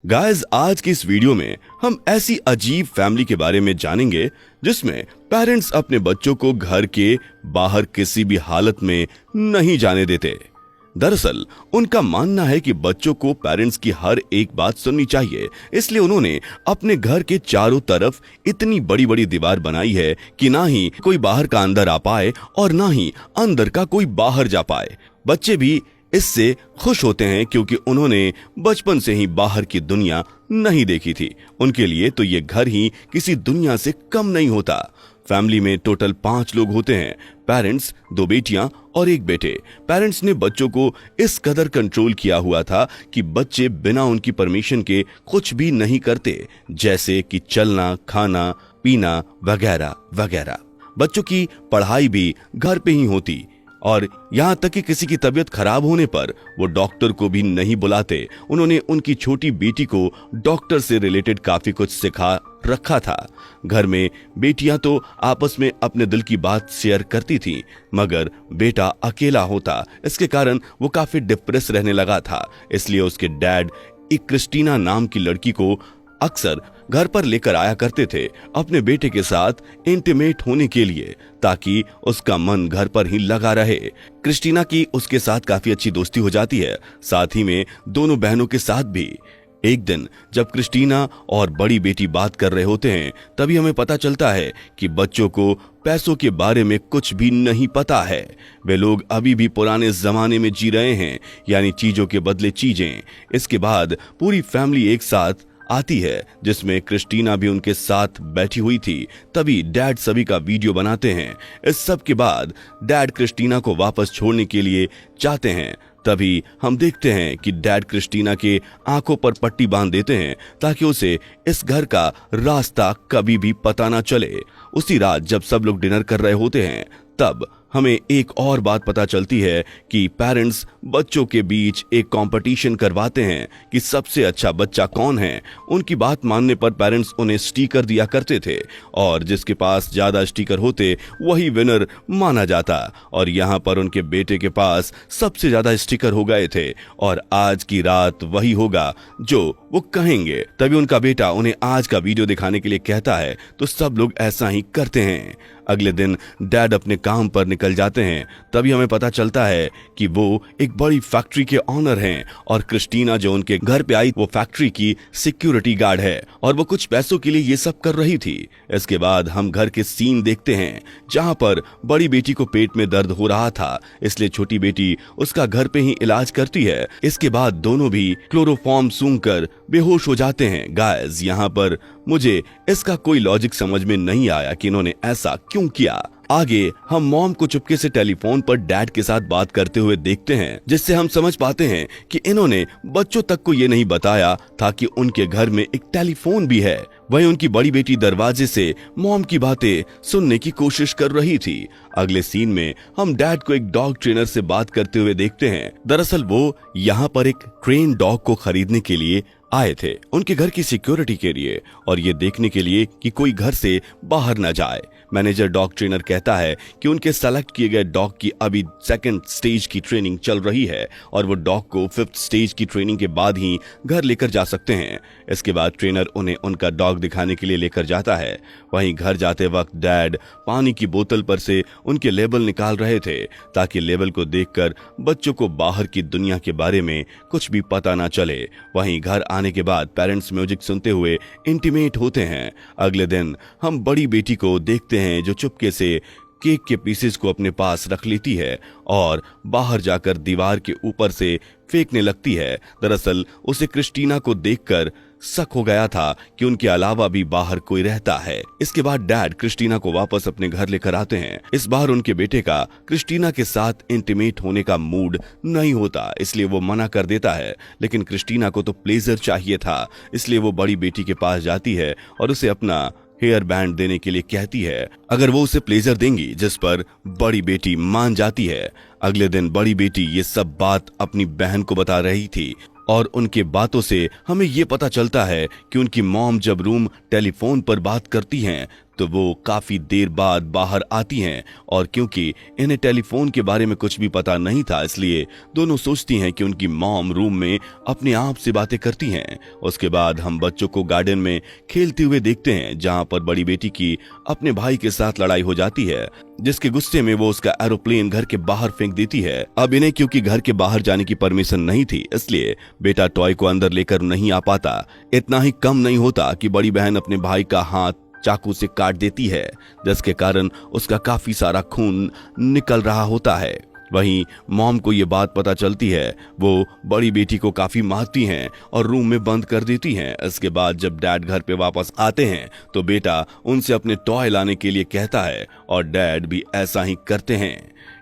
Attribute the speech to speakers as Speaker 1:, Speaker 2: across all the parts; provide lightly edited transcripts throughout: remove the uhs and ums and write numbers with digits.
Speaker 1: Guys, आज की इस वीडियो में हम ऐसी अजीब फैमिली के बारे में जानेंगे जिसमें पेरेंट्स अपने बच्चों को घर के बाहर किसी भी हालत में नहीं जाने देते। दरअसल उनका मानना है कि बच्चों को पेरेंट्स की हर एक बात सुननी चाहिए, इसलिए उन्होंने अपने घर के चारों तरफ इतनी बड़ी बड़ी दीवार बनाई है कि ना ही कोई बाहर का अंदर आ पाए और ना ही अंदर का कोई बाहर जा पाए। बच्चे भी इससे खुश होते हैं क्योंकि उन्होंने बचपन से ही बाहर की दुनिया नहीं देखी थी। उनके लिए तो ये घर ही किसी दुनिया से कम नहीं होता। फैमिली में टोटल 5 लोग होते हैं, पेरेंट्स, 2 बेटियां और 1 बेटे। पेरेंट्स ने बच्चों को इस कदर कंट्रोल किया हुआ था कि बच्चे बिना उनकी परमिशन के कुछ भी नहीं करते, जैसे कि चलना, खाना, पीना वगैरह वगैरह। बच्चों की पढ़ाई भी घर पे ही होती और यहाँ तक कि किसी की तबीयत खराब होने पर वो डॉक्टर को भी नहीं बुलाते। उन्होंने उनकी छोटी बेटी को डॉक्टर से रिलेटेड काफी कुछ सिखा रखा था। घर में बेटियां तो आपस में अपने दिल की बात शेयर करती थी, मगर बेटा अकेला होता। इसके कारण वो काफी डिप्रेस रहने लगा था। इसलिए उसके डैड एक क्रिस्टीना नाम की लड़की को अक्सर घर पर लेकर आया करते थे अपने बेटे के साथ इंटीमेट होने के लिए, ताकि उसका मन घर पर ही लगा रहे। क्रिस्टीना की उसके साथ काफी अच्छी दोस्ती हो जाती है, साथ ही में दोनों बहनों के साथ भी। एक दिन जब क्रिस्टीना और बड़ी बेटी बात कर रहे होते हैं, तभी हमें पता चलता है कि बच्चों को पैसों के बारे में कुछ भी नहीं पता है। वे लोग अभी भी पुराने जमाने में जी रहे हैं, यानी चीजों के बदले चीजें। इसके बाद पूरी फैमिली एक साथ आती है, जिसमें क्रिस्टीना भी उनके साथ बैठी हुई थी। तभी डैड सभी का वीडियो बनाते हैं। इस सब के बाद डैड क्रिस्टीना को वापस छोड़ने के लिए जाते हैं। तभी हम देखते हैं कि डैड क्रिस्टीना के आंखों पर पट्टी बांध देते हैं ताकि उसे इस घर का रास्ता कभी भी पता ना चले। उसी रात जब सब लोग डिनर कर रहे होते हैं, तब हमें एक और बात पता चलती है कि पेरेंट्स बच्चों के बीच एक कंपटीशन करवाते हैं कि सबसे अच्छा बच्चा कौन है। उनकी बात मानने पर पेरेंट्स उन्हें स्टिकर दिया करते थे और जिसके पास ज्यादा स्टिकर होते वही विनर माना जाता। और यहाँ पर उनके बेटे के पास सबसे ज्यादा स्टिकर हो गए थे और आज की रात वही होगा जो वो कहेंगे। तभी उनका बेटा उन्हें आज का वीडियो दिखाने के लिए कहता है, तो सब लोग ऐसा ही करते हैं। अगले दिन डैड अपने काम पर निकल जाते हैं। तभी हमें पता चलता है कि वो एक बड़ी फैक्ट्री के ऑनर हैं और क्रिस्टीना जो उनके घर पे आई वो फैक्ट्री की सिक्योरिटी गार्ड है और वो कुछ पैसों के लिए ये सब कर रही थी। इसके बाद हम घर के सीन देखते हैं जहां पर बड़ी बेटी को पेट में दर्द हो रहा था, इसलिए छोटी बेटी उसका घर पे ही इलाज करती है। इसके बाद दोनों भी क्लोरोफॉर्म सूंघकर बेहोश हो जाते हैं। गाइस, यहाँ पर मुझे इसका कोई लॉजिक समझ में नहीं आया कि इन्होंने ऐसा क्यों किया। आगे हम मॉम को चुपके से टेलीफोन पर डैड के साथ बात करते हुए देखते हैं, जिससे हम समझ पाते हैं कि इन्होंने बच्चों तक को ये नहीं बताया था कि उनके घर में एक टेलीफोन भी है। वहीं उनकी बड़ी बेटी दरवाजे से मॉम की बातें सुनने की कोशिश कर रही थी। अगले सीन में हम डैड को एक डॉग ट्रेनर से बात करते हुए देखते हैं। दरअसल वो यहाँ पर एक ट्रेन डॉग को खरीदने के लिए आए थे, उनके घर की सिक्योरिटी के लिए और ये देखने के लिए कि कोई घर से बाहर न जाए। मैनेजर डॉग ट्रेनर कहता है कि उनके सेलेक्ट किए गए डॉग की अभी 2nd स्टेज की ट्रेनिंग चल रही है और वो डॉग को 5th स्टेज की ट्रेनिंग के बाद ही घर लेकर जा सकते हैं। इसके बाद ट्रेनर उन्हें उनका डॉग दिखाने के लिए लेकर जाता है। वहीं घर जाते वक्त डैड पानी की बोतल पर से उनके लेबल निकाल रहे थे ताकि लेबल को देखकर बच्चों को बाहर की दुनिया के बारे में कुछ भी पता ना चले। वहीं घर आने के बाद पेरेंट्स म्यूजिक सुनते हुए इंटीमेट होते हैं। अगले दिन हम बड़ी बेटी को देखते हैं जो चुपके से केक के पीसेस को अपने पास रख लेती है और बाहर जाकर दीवार के ऊपर से फेंकने लगती है। दरअसल उसे क्रिस्टीना को देखकर शक हो गया था कि उनके अलावा भी बाहर कोई रहता है। इसके बाद डैड क्रिस्टीना को वापस अपने घर लेकर आते हैं। इस बार उनके बेटे का क्रिस्टीना के साथ इंटीमेट होने का मूड नहीं होता, इसलिए वो मना कर देता है। लेकिन क्रिस्टीना को तो प्लेजर चाहिए था, इसलिए वो बड़ी बेटी के पास जाती है और उसे अपना हेयर बैंड देने के लिए कहती है अगर वो उसे प्लेजर देंगी, जिस पर बड़ी बेटी मान जाती है। अगले दिन बड़ी बेटी ये सब बात अपनी बहन को बता रही थी और उनके बातों से हमें ये पता चलता है कि उनकी मॉम जब रूम टेलीफोन पर बात करती हैं तो वो काफी देर बाद बाहर आती हैं और क्योंकि इन्हें टेलीफोन के बारे में कुछ भी पता नहीं था, इसलिए दोनों सोचती हैं कि उनकी मॉम रूम में अपने आप से बातें करती हैं। उसके बाद हम बच्चों को गार्डन में खेलते हुए देखते हैं, जहां पर बड़ी बेटी की अपने भाई के साथ लड़ाई हो जाती है, जिसके गुस्से में वो उसका एरोप्लेन घर के बाहर फेंक देती है। अब इन्हें क्योंकि घर के बाहर जाने की परमिशन नहीं थी, इसलिए बेटा टॉय को अंदर लेकर नहीं आ पाता। इतना ही कम नहीं होता कि बड़ी बहन अपने भाई का हाथ चाकू से काट देती है, जिसके कारण उसका काफी सारा खून निकल रहा होता है। वहीं मॉम को ये बात पता चलती है, वो बड़ी बेटी को काफी मारती हैं और रूम में बंद कर देती हैं। इसके बाद जब डैड घर पे वापस आते हैं तो बेटा उनसे अपने टॉय लाने के लिए कहता है और डैड भी ऐसा ही करते हैं।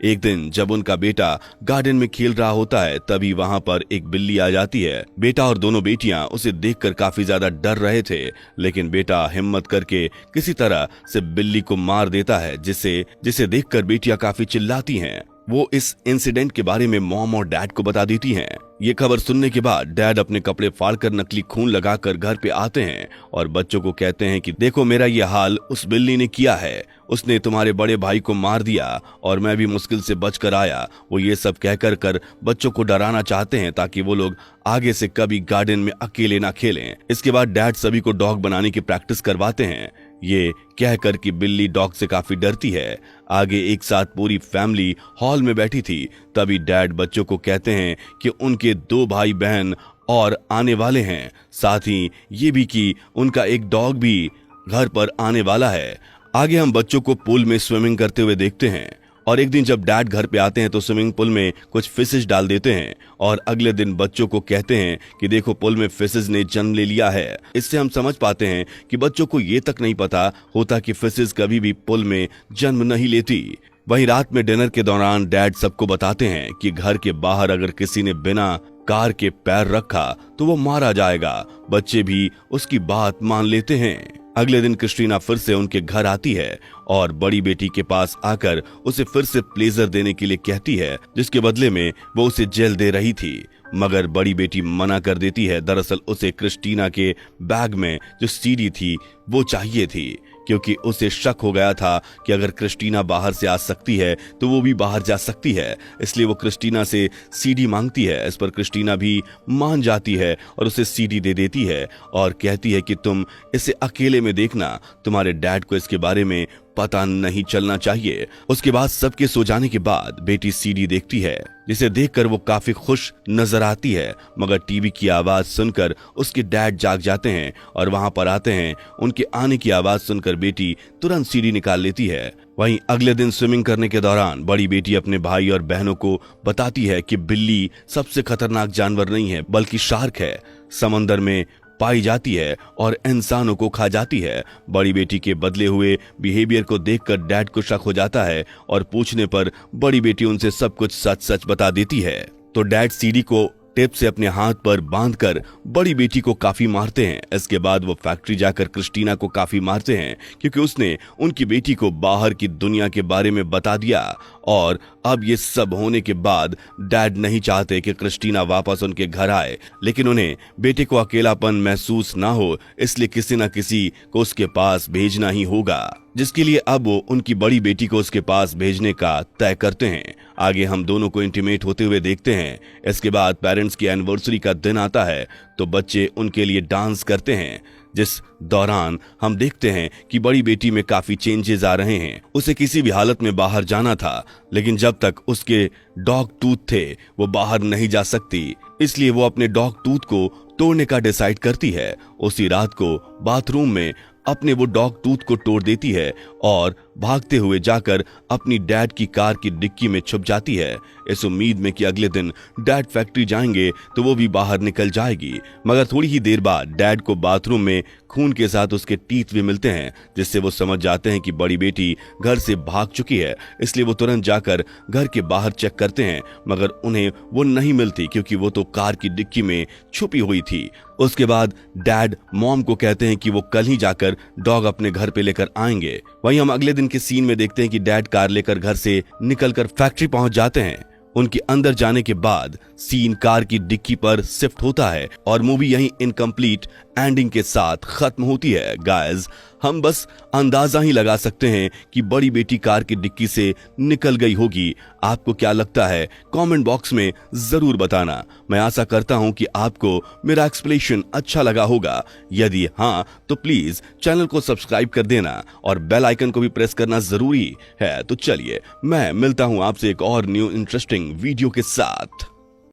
Speaker 1: एक दिन जब उनका बेटा गार्डन में खेल रहा होता है, तभी वहां पर एक बिल्ली आ जाती है। बेटा और दोनों बेटियां उसे देखकर काफी ज्यादा डर रहे थे, लेकिन बेटा हिम्मत करके किसी तरह से बिल्ली को मार देता है, जिसे देखकर बेटियां काफी चिल्लाती हैं। वो इस इंसिडेंट के बारे में मॉम और डैड को बता देती हैं। ये खबर सुनने के बाद डैड अपने कपड़े फाड़कर नकली खून लगाकर घर पे आते हैं और बच्चों को कहते हैं कि देखो मेरा ये हाल उस बिल्ली ने किया है, उसने तुम्हारे बड़े भाई को मार दिया और मैं भी मुश्किल से बचकर आया। वो ये सब कहकर बच्चों को डराना चाहते हैं ताकि वो लोग आगे से कभी गार्डन में अकेले ना खेलें। इसके बाद डैड सभी को डॉग बनाने की प्रैक्टिस करवाते हैं, ये कहकर कि बिल्ली डॉग से काफी डरती है। आगे एक साथ पूरी फैमिली हॉल में बैठी थी, तभी डैड बच्चों को कहते हैं कि उनके 2 भाई बहन और आने वाले हैं, साथ ही ये भी कि उनका एक डॉग भी घर पर आने वाला है। आगे हम बच्चों को पूल में स्विमिंग करते हुए देखते हैं और एक दिन जब डैड घर पे आते हैं तो स्विमिंग पूल में कुछ फिशेस डाल देते हैं और अगले दिन बच्चों को कहते हैं कि देखो पूल में फिशेस ने जन्म ले लिया है। इससे हम समझ पाते हैं कि बच्चों को ये तक नहीं पता होता कि फिशेस कभी भी पूल में जन्म नहीं लेती। वहीं रात में डिनर के दौरान डैड सबको बताते हैं कि घर के बाहर अगर किसी ने बिना कार के पैर रखा तो वो मारा जाएगा। बच्चे भी उसकी बात मान लेते हैं। अगले दिन क्रिस्टीना फिर से उनके घर आती है और बड़ी बेटी के पास आकर उसे फिर से प्लेजर देने के लिए कहती है, जिसके बदले में वो उसे जेल दे रही थी, मगर बड़ी बेटी मना कर देती है। दरअसल उसे क्रिस्टीना के बैग में जो सीडी थी वो चाहिए थी, क्योंकि उसे शक हो गया था कि अगर क्रिस्टीना बाहर से आ सकती है तो वो भी बाहर जा सकती है, इसलिए वो क्रिस्टीना से सीडी मांगती है। इस पर क्रिस्टीना भी मान जाती है और उसे सीडी दे देती है और कहती है कि तुम इसे अकेले में देखना, तुम्हारे डैड को इसके बारे में पता नहीं चलना चाहिए। उसके बाद सबके सो जाने के बाद बेटी सीडी देखती है, जिसे देखकर वो काफी खुश नजर आती है, मगर टीवी की आवाज सुनकर उसके डैड जाग जाते हैं और वहां पर आते हैं। उनके आने की आवाज सुनकर बेटी तुरंत सीडी निकाल लेती है। वहीं अगले दिन स्विमिंग करने के दौरान बड़ी बेटी अपने भाई और बहनों को बताती है कि बिल्ली सबसे खतरनाक जानवर नहीं है बल्कि शार्क है, समंदर में पाई जाती है और इंसानों को खा जाती है। बड़ी बेटी के बदले हुए बिहेवियर को देखकर डैड को शक हो जाता है और पूछने पर बड़ी बेटी उनसे सब कुछ सच सच बता देती है। तो डैड सीडी को टेप से अपने हाथ पर बांधकर बड़ी बेटी को काफी मारते हैं। इसके बाद वो फैक्ट्री जाकर क्रिस्टीना को काफी मारते हैं, क्योंकि उसने उनकी बेटी को बाहर की दुनिया के बारे में बता दिया। और अब ये सब होने के बाद डैड नहीं चाहते कि क्रिस्टीना वापस उनके घर आए, लेकिन उन्हें बेटे को अकेलापन महसूस ना हो, इसलिए किसी न किसी को उसके पास भेजना ही होगा, जिसके लिए अब वो उनकी बड़ी बेटी को उसके पास भेजने का तय करते हैं। आगे हम दोनों को इंटीमेट होते हुए देखते हैं। इसके बाद पेरेंट्स की एनिवर्सरी का दिन आता है तो बच्चे उनके लिए डांस करते हैं, जिस दौरान हम देखते हैं कि बड़ी बेटी में काफी चेंजेस आ रहे हैं। उसे किसी भी हालत में बाहर जाना था, लेकिन जब तक उसके डॉग टूथ थे वो बाहर नहीं जा सकती, इसलिए वो अपने डॉग टूथ को तोड़ने का डिसाइड करती है। उसी रात को बाथरूम में अपने वो डॉग टूथ को तोड़ देती है और भागते हुए जाकर अपनी डैड की कार की डिक्की में छुप जाती है, इस उम्मीद में कि अगले दिन डैड फैक्ट्री जाएंगे तो वो भी बाहर निकल जाएगी। मगर थोड़ी ही देर बाद डैड को बाथरूम में खून के साथ उसके टीथ भी मिलते हैं, जिससे वो समझ जाते हैं कि बड़ी बेटी घर से भाग चुकी है। इसलिए वो तुरंत जाकर घर के बाहर चेक करते हैं, मगर उन्हें वो नहीं मिलती, क्योंकि वो तो कार की डिक्की में छुपी हुई थी। उसके बाद डैड मॉम को कहते हैं कि वो कल ही जाकर डॉग अपने घर पे लेकर आएंगे। वहीं हम अगले दिन के सीन में देखते हैं कि डैड कार लेकर घर से निकलकर फैक्ट्री पहुंच जाते हैं। उनके अंदर जाने के बाद सीन कार की डिक्की पर शिफ्ट होता है और मूवी यहीं इनकम्प्लीट एंडिंग के साथ खत्म होती है। गाइस, हम बस अंदाजा ही लगा सकते हैं कि बड़ी बेटी कार की डिक्की से निकल गई होगी। आपको क्या लगता है कमेंट बॉक्स में जरूर बताना। मैं आशा करता हूं कि आपको मेरा एक्सप्लेनेशन अच्छा लगा होगा। यदि हां तो प्लीज चैनल को सब्सक्राइब कर देना और बेल आइकन को भी प्रेस करना जरूरी है। तो चलिए मैं मिलता हूं आपसे एक और न्यू इंटरेस्टिंग वीडियो के साथ।